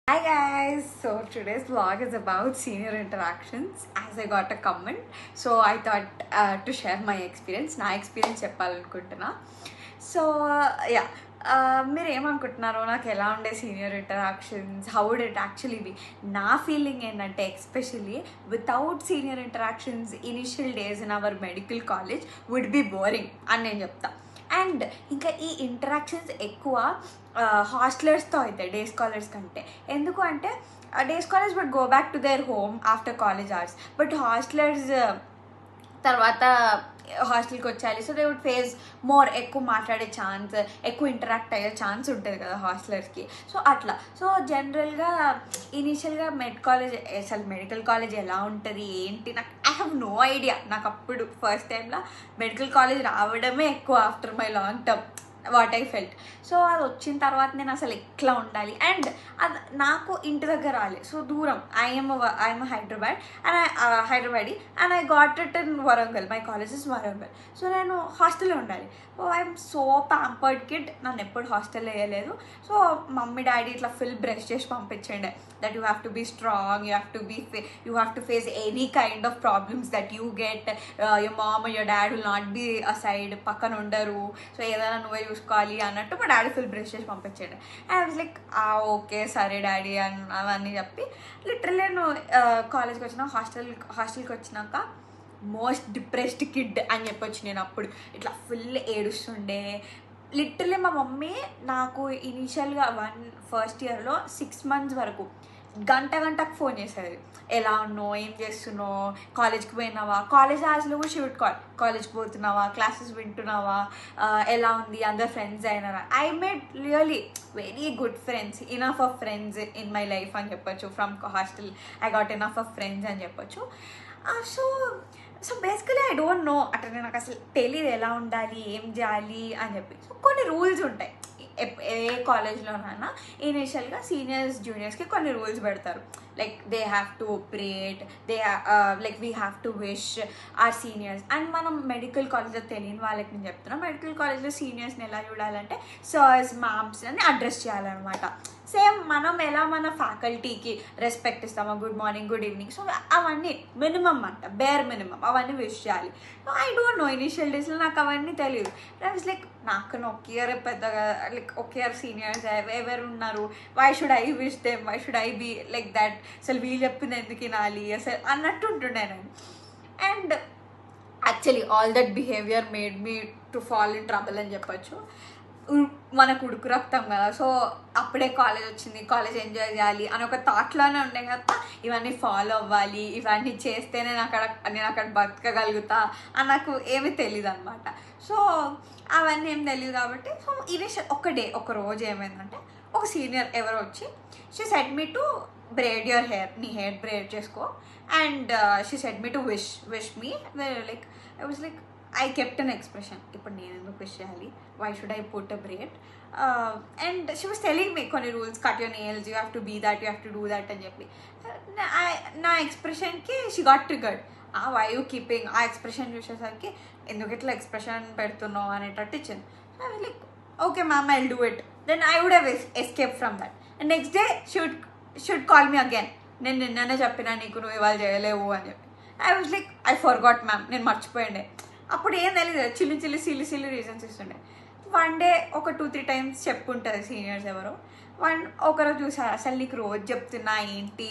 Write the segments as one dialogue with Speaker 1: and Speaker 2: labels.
Speaker 1: Hi guys, so today's vlog is about senior interactions as I got a comment, so I thought to share my experience. నా experience చెప్పాలనుకుంటున్నా. So yeah మీరు ఏమనుకుంటున్నారో నాకు ఎలా ఉండే senior interactions, how would it actually be. నా feeling ఏంటంటే especially without senior interactions initial days in our medical college would be boring అని నేను చెప్తా. అండ్ ఇంకా ఈ ఇంటరాక్షన్స్ ఎక్కువ హాస్టలర్స్తో అవుతాయి డే స్కాలర్స్ కంటే. ఎందుకు అంటే day scholars but go back to their home after college hours, but hostelers తర్వాత హాస్టల్కి వచ్చేయాలి. So they would face more, ఎక్కువ మాట్లాడే ఛాన్స్, ఎక్కువ ఇంటరాక్ట్ అయ్యే ఛాన్స్ ఉంటుంది కదా హాస్టలర్స్కి. సో అట్లా. సో జనరల్గా ఇనీషియల్గా మెడికల్ కాలేజ్ ఎలా ఉంటుంది ఏంటి నాకు ఐ హ్యావ్ నో ఐడియా. నాకు అప్పుడు ఫస్ట్ టైంలో మెడికల్ కాలేజ్ రావడమే ఎక్కువ after my long term what I felt. So అది వచ్చిన తర్వాత నేను అసలు ఎట్లా ఉండాలి, అండ్ అది నాకు ఇంటి దగ్గర రాలేదు, సో దూరం. I'm Hyderabad and I got it in Warangal. My college is Warangal. So నేను హాస్టల్లో ఉండాలి. So I'm so pampered kid. నన్ను ఎప్పుడు హాస్టల్లో వేయలేదు. సో మమ్మీ డాడీ ఇట్లా ఫుల్ బ్రష్ చేసి పంపించండి that you have to be strong, you have to face any kind of problems that you get. Your mom your dad will not be a side, పక్కన ఉండరు. So ఏదైనా నువ్వే చూసుకోవాలి అన్నట్టు మా డాడీ ఫుల్ బ్రష్ చేసి పంపించాడు. And I was like okay సరే డాడీ అని అవన్నీ చెప్పి లిటరల్లీ నేను కాలేజ్కి వచ్చిన హాస్టల్కి వచ్చినాక మోస్ట్ డిప్రెస్డ్ కిడ్ అని చెప్పొచ్చు. నేను అప్పుడు ఇట్లా ఫుల్ ఏడుస్తుండే. లిటరల్లీ మా మమ్మీ నాకు ఇనీషియల్గా ఫస్ట్ ఇయర్లో 6 months వరకు గంటకు ఫోన్ చేసేది. ఎలా ఉన్నావు, ఏం చేస్తున్నావు, కాలేజ్కి పోయినావా, కాలేజ్ అవర్స్లో కూడా షూట్ కాలేజ్కి పోతున్నావా, క్లాసెస్ వింటున్నావా, ఎలా ఉంది, అందరు ఫ్రెండ్స్ అయినారా. I made really very good friends, enough of friends in my life అని చెప్పొచ్చు. From hostel I got enough of friends అని చెప్పొచ్చు. So basically I don't know, అట్లా నాకు అసలు తెలియదు ఎలా ఉండాలి, ఏం చేయాలి అని చెప్పి. సో కొన్ని రూల్స్ ఉంటాయి ఏ కాలేజ్లోనైనా. ఇనీషియల్గా సీనియర్స్ జూనియర్స్కి కొన్ని రూల్స్ పెడతారు. Like they have to braid, like we have to wish our seniors. And మనం మెడికల్ కాలేజ్లో తెలియని వాళ్ళకి నేను చెప్తున్నాం, మెడికల్ కాలేజ్లో సీనియర్స్ని ఎలా చూడాలంటే సర్స్ మ్యామ్స్ అని అడ్రస్ చేయాలన్నమాట. సేమ్ మనం ఎలా మన ఫ్యాకల్టీకి రెస్పెక్ట్ ఇస్తామో, good morning, good evening. So అవన్నీ మినిమమ్ అంట, బేర్ మినిమమ్ అవన్నీ విష్ చేయాలి. ఐ డోంట్ నో, ఇనిషియల్ డేస్లో నాకు అవన్నీ తెలియదు. ఐ వాజ్ లైక్ నాకు ఒక ఇయర్ పెద్దగా, లైక్ ఒక ఇయర్ సీనియర్స్ ఎవరు ఉన్నారు, why should I wish them, why should I be like that, అసలు వీళ్ళు చెప్పింది ఎందుకు వినాలి అసలు అన్నట్టు ఉంటుండే నేను. And actually all that behaviour made me to fall in trouble అని చెప్పొచ్చు. మనకు ఉడుకు రక్తం కదా, సో అప్పుడే కాలేజ్ వచ్చింది, కాలేజ్ ఎంజాయ్ చేయాలి అని ఒక థాట్లోనే ఉండే కదా. ఇవన్నీ ఫాలో అవ్వాలి, ఇవన్నీ చేస్తేనే నేను అక్కడ బతకగలుగుతా అని నాకు ఏమీ తెలియదు అనమాట. సో అవన్నీ ఏం తెలియదు కాబట్టి, సో ఇనిషియల్ ఒక రోజు ఏమైందంటే ఒక సీనియర్ ఎవరో వచ్చి she said me to braid your hair, నీ హెయిర్ బ్రేడ్ చేసుకో. And she said me to wish me. Like I was like I kept an expression, ఇప్పుడు నేను ఎందుకు విష్ చేయాలి, why should I put a braid. And she was telling me కొన్ని rules, cut your nails, you have to be that, you have to do that అని చెప్పి. నా ఎక్స్ప్రెషన్కి she got triggered. Why you keeping, ఆ expression చూసేసరికి ఎందుకు ఇట్లా expression పెడుతున్నావు అనేటట్టు ఇచ్చింది. I was like okay ma'am I will do it. Then I would have escape from that. And next day should call me again, నేను నిన్ననే చెప్పినా నీకు, నువ్వు ఇవాళ చేయలేవు అని చెప్పి. I was like I forgot ma'am, నేను మర్చిపోయిండే. అప్పుడు ఏం తెలియదు, సిల్లి రీజన్స్ ఇస్తుండే. వన్ డే ఒక 2-3 times చెప్పుంటుంది సీనియర్స్ ఎవరో. ఒకరోజు చూసారు, అసలు నీకు రోజు చెప్తున్నా ఏంటి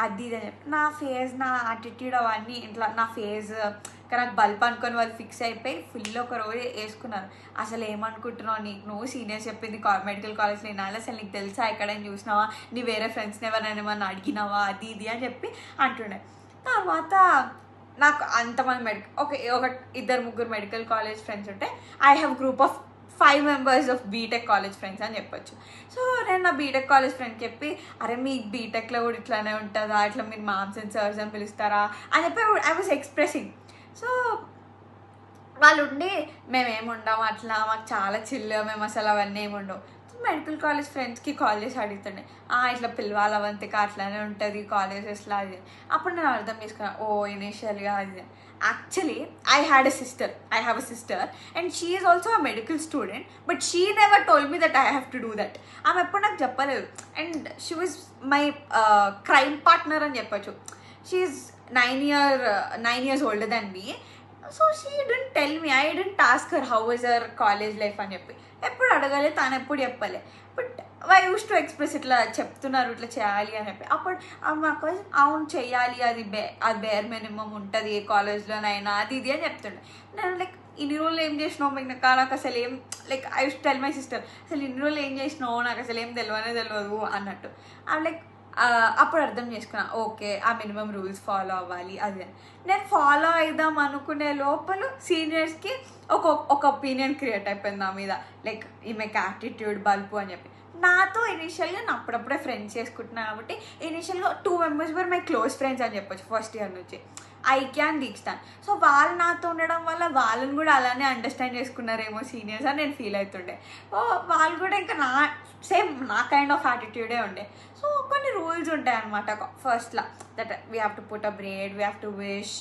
Speaker 1: అది ఇది అని చెప్పి. నా ఫేస్, నా యాటిట్యూడ్ అవన్నీ ఇట్లా, నా ఫేస్ నాకు బల్బ్ అనుకొని వాళ్ళు ఫిక్స్ అయిపోయి ఫుల్ ఒక రోజు వేసుకున్నారు. అసలు ఏమనుకుంటున్నావు, నీకు నువ్వు సీనియర్స్ చెప్పింది మెడికల్ కాలేజ్లో వినాలి, అసలు నీకు తెలుసా, ఎక్కడైనా చూసినావా, నీ వేరే ఫ్రెండ్స్ని ఎవరైనా ఏమన్నా అడిగినావా, అది ఇది అని చెప్పి అంటుండే. తర్వాత నాకు అంతమంది ఒక 2-3 మెడికల్ కాలేజ్ ఫ్రెండ్స్ ఉంటే I have group of 5 members of BTech college friends అని చెప్పొచ్చు. సో నేను నా బీటెక్ కాలేజ్ ఫ్రెండ్ చెప్పి, అరే మీ బీటెక్లో కూడా ఇట్లానే ఉంటుందా, ఇట్లా మీరు మామ్స్ అండ్ సర్స్ అని పిలుస్తారా అని చెప్పి ఐ వాజ్ ఎక్స్ప్రెసింగ్. సో వాళ్ళు ఉండి మేమేమి ఉండము అట్లా, మాకు చాలా చిల్, మేము అసలు అవన్నీ ఏమి ఉండవు. మెడికల్ కాలేజ్ ఫ్రెండ్స్కి కాల్ చేసి అడుగుతుండే, ఇట్లా పిలవాలి అవంతిక అట్లానే ఉంటుంది కాలేజెస్లో అది. అప్పుడు నేను అర్థం చేసుకున్నాను, ఓ ఇనీషియల్గా అది. Actually, I have a sister, and she is also a medical student, but she never told me that I have to do that. ఆమె ఎప్పుడు నాకు చెప్పలేదు. And she was my crime partner అని చెప్పచ్చు. She is 9 years older than me. So she don't tell me, I don't task her how is her college life అని చెప్పి ఎప్పుడు అడగలే, తను ఎప్పుడు చెప్పలే. But why use to express ఇట్లా చెప్తున్నారు ఇట్లా చేయాలి అని చెప్పి. అప్పుడు మాకు అవును చెయ్యాలి, అది బేర్ మినిమం ఉంటుంది ఏ కాలేజ్లోనైనా, అది ఇది అని చెప్తుండే. నేను లైక్ ఇన్ని రోజులు ఏం చేసినావు మీకు, నాకు అసలు ఏం like I use tell my sister, అసలు ఇన్ని రోజులు ఏం చేసినావు నాకు అసలు ఏం తెలియదు అన్నట్టు. ఐ లైక్ అప్పుడు అర్థం చేసుకున్నా, ఓకే ఆ మినిమం రూల్స్ ఫాలో అవ్వాలి అది అని. నేను ఫాలో అయిదాం అనుకునే లోపల సీనియర్స్కి ఒక ఒపీనియన్ క్రియేట్ అయిపోయింది నా మీద, లైక్ ఈమెకి యాటిట్యూడ్ బల్పు అని చెప్పి. నాతో ఇనిషియల్గా నేను అప్పుడప్పుడే ఫ్రెండ్స్ చేసుకుంటున్నాను కాబట్టి ఇనిషియల్గా 2 members were my close friends అని చెప్పొచ్చు ఫస్ట్ ఇయర్ నుంచి, ఐక్య అండ్ దీక్షితాన్. సో వాళ్ళు నాతో ఉండడం వల్ల వాళ్ళని కూడా అలానే అండర్స్టాండ్ చేసుకున్నారేమో సీనియర్స్ అని నేను ఫీల్ అవుతుండే. ఓ వాళ్ళు కూడా ఇంకా సేమ్ నా కైండ్ ఆఫ్ యాటిట్యూడే ఉండే. సో కొన్ని రూల్స్ ఉంటాయి అనమాట ఫస్ట్లో, that we have to put a braid, we have to wish,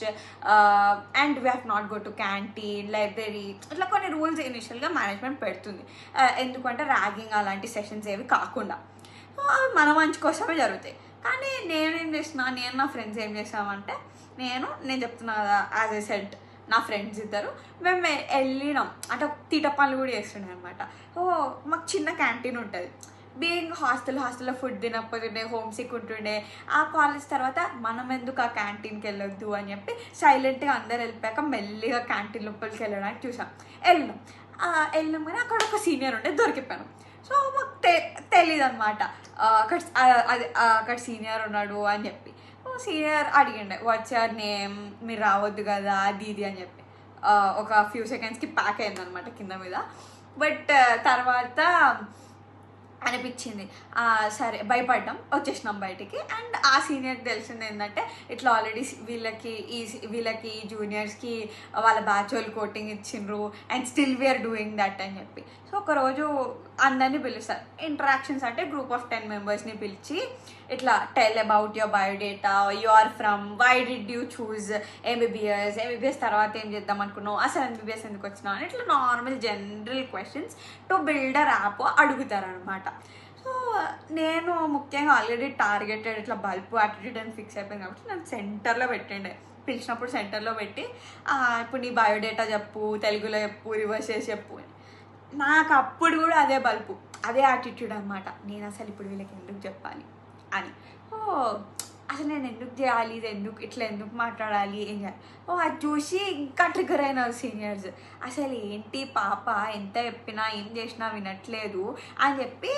Speaker 1: and we have not go to canteen, library, ఇట్లా కొన్ని రూల్స్ ఇనిషియల్గా మేనేజ్మెంట్ పెడుతుంది. ఎందుకంటే ర్యాగింగ్ అలాంటి సెషన్స్ ఏవి కాకుండా. సో అవి మన మంచి కోసమే జరుగుతాయి. కానీ నేనేం చేసిన, నేను నా ఫ్రెండ్స్ ఏం చేసామంటే, నేను చెప్తున్నా కదా, యాజ్ ఏ సెడ్ నా ఫ్రెండ్స్ ఇద్దరు మేము వెళ్ళినాం అంటే తీట పనులు కూడా చేస్తుండే అనమాట. సో మాకు చిన్న క్యాంటీన్ ఉంటుంది. బీయింగ్ హాస్టల్లో ఫుడ్ తినకపోతుండే, హోమ్ సిక్ ఉంటుండే. ఆ కాలేజ్ తర్వాత మనం ఎందుకు ఆ క్యాంటీన్కి వెళ్ళొద్దు అని చెప్పి సైలెంట్గా అందరు వెళ్ళిపోయాక మెల్లిగా క్యాంటీన్ లోపలికి వెళ్ళడానికి చూసాం. వెళ్ళినాం కానీ అక్కడ ఒక సీనియర్ ఉండే దొరికిపోయాను. సో మాకు తెలీదు అనమాట అక్కడ సీనియర్ ఉన్నాడు అని చెప్పి. సీనియర్ అడిగిండే వాట్స్ యువర్ నేమ్, మీరు రావద్దు కదా అది ఇది అని చెప్పి. ఒక ఫ్యూ సెకండ్స్కి ప్యాక్ అయిందనమాట కింద మీద. బట్ తర్వాత అనిపించింది, సరే వచ్చేసినాం బయటికి. అండ్ ఆ సీనియర్కి తెలిసింది ఏంటంటే ఇట్లా ఆల్రెడీ వీళ్ళకి జూనియర్స్కి వాళ్ళ బ్యాచ్ వాళ్ళు కోటింగ్ ఇచ్చిండ్రు and still we're doing that అని చెప్పి. సో ఒకరోజు అందరినీ పిలుస్తారు. ఇంటరాక్షన్స్ అంటే గ్రూప్ ఆఫ్ 10 members పిలిచి ఇట్లా tell about your biodata, you are from, why did you choose MBBS తర్వాత ఏం చేద్దాం అనుకున్నావు, అసలు ఎంబీబీఎస్ ఎందుకు వచ్చినావు అని ఇట్లా normal general questions to build a rap అడుగుతారనమాట. సో నేను ముఖ్యంగా ఆల్రెడీ టార్గెటెడ్ ఇట్లా బల్పు యాటిట్యూడ్ అని ఫిక్స్ అయిపోయింది కాబట్టి నేను సెంటర్లో పెట్టండే. పిలిచినప్పుడు సెంటర్లో పెట్టి ఇప్పుడు నీ బయోడేటా చెప్పు, తెలుగులో చెప్పు, రివర్స్ చేసి చెప్పు. నాకు అప్పుడు కూడా అదే బల్పు, అదే యాటిట్యూడ్ అనమాట. నేను అసలు ఇప్పుడు వీళ్ళకి ఎందుకు చెప్పాలి అని. అసలు నేను ఎందుకు చేయాలి, ఇది ఎందుకు మాట్లాడాలి, ఏం చేయాలి. అది చూసి ఇంకా ట్రిగర్ అయినారు సీనియర్స్. అసలు ఏంటి పాప ఎంత చెప్పినా ఏం చేసినా వినట్లేదు అని చెప్పి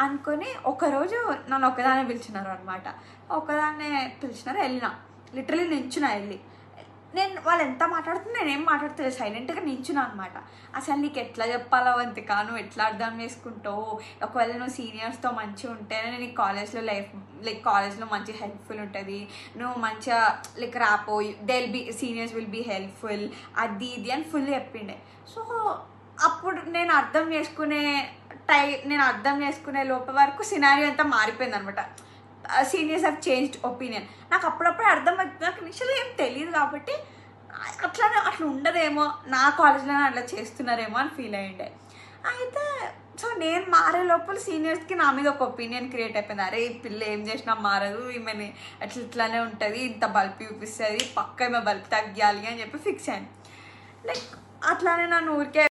Speaker 1: అనుకొని ఒకరోజు నన్ను ఒకదాన్నే పిలిచినారు అనమాట. ఒకదాన్నే పిలిచినారు, వెళ్ళినా లిటరలీ నించున్నా వెళ్ళి. నేను వాళ్ళు ఎంత మాట్లాడుతున్నా నేనేం మాట్లాడుతుంది సైలెంట్గా నించున్నా అనమాట. అసలు నీకు ఎట్లా చెప్పాలో వంతిక, నువ్వు ఎట్లా అర్థం చేసుకుంటావు, ఒకవేళ నువ్వు సీనియర్స్తో మంచిగా ఉంటేనే నీకు కాలేజ్లో కాలేజ్లో మంచి హెల్ప్ఫుల్ ఉంటుంది, నువ్వు మంచిగా రాపో, సీనియర్స్ విల్ బీ హెల్ప్ఫుల్ అది ఇది అని ఫుల్ చెప్పిండే. సో అప్పుడు నేను అర్థం చేసుకునే లోపల వరకు సినారియో అంతా మారిపోయింది అనమాట. Seniors have changed opinion. నాకు అప్పుడప్పుడు అర్థమవుతుంది, నాకు ఇనిషియల్గా ఏం తెలియదు కాబట్టి అట్లా ఉండదేమో, నా కాలేజ్లోనే అట్లా చేస్తున్నారేమో అని ఫీల్ అయ్యిండే. అయితే సో నేను మారే లోపల సీనియర్స్కి నా మీద ఒక ఒపీనియన్ క్రియేట్ అయిపోయింది. అరే ఈ పిల్ల ఏం చేసినా మారదు, ఈమెని ఇట్లానే ఉంటుంది, ఇంత బల్బ్ చూపిస్తుంది, పక్క ఈమె బల్బ్ తగ్గాలి అని చెప్పి ఫిక్స్ అయ్యాను. లైక్ అట్లానే నన్ను ఊరికే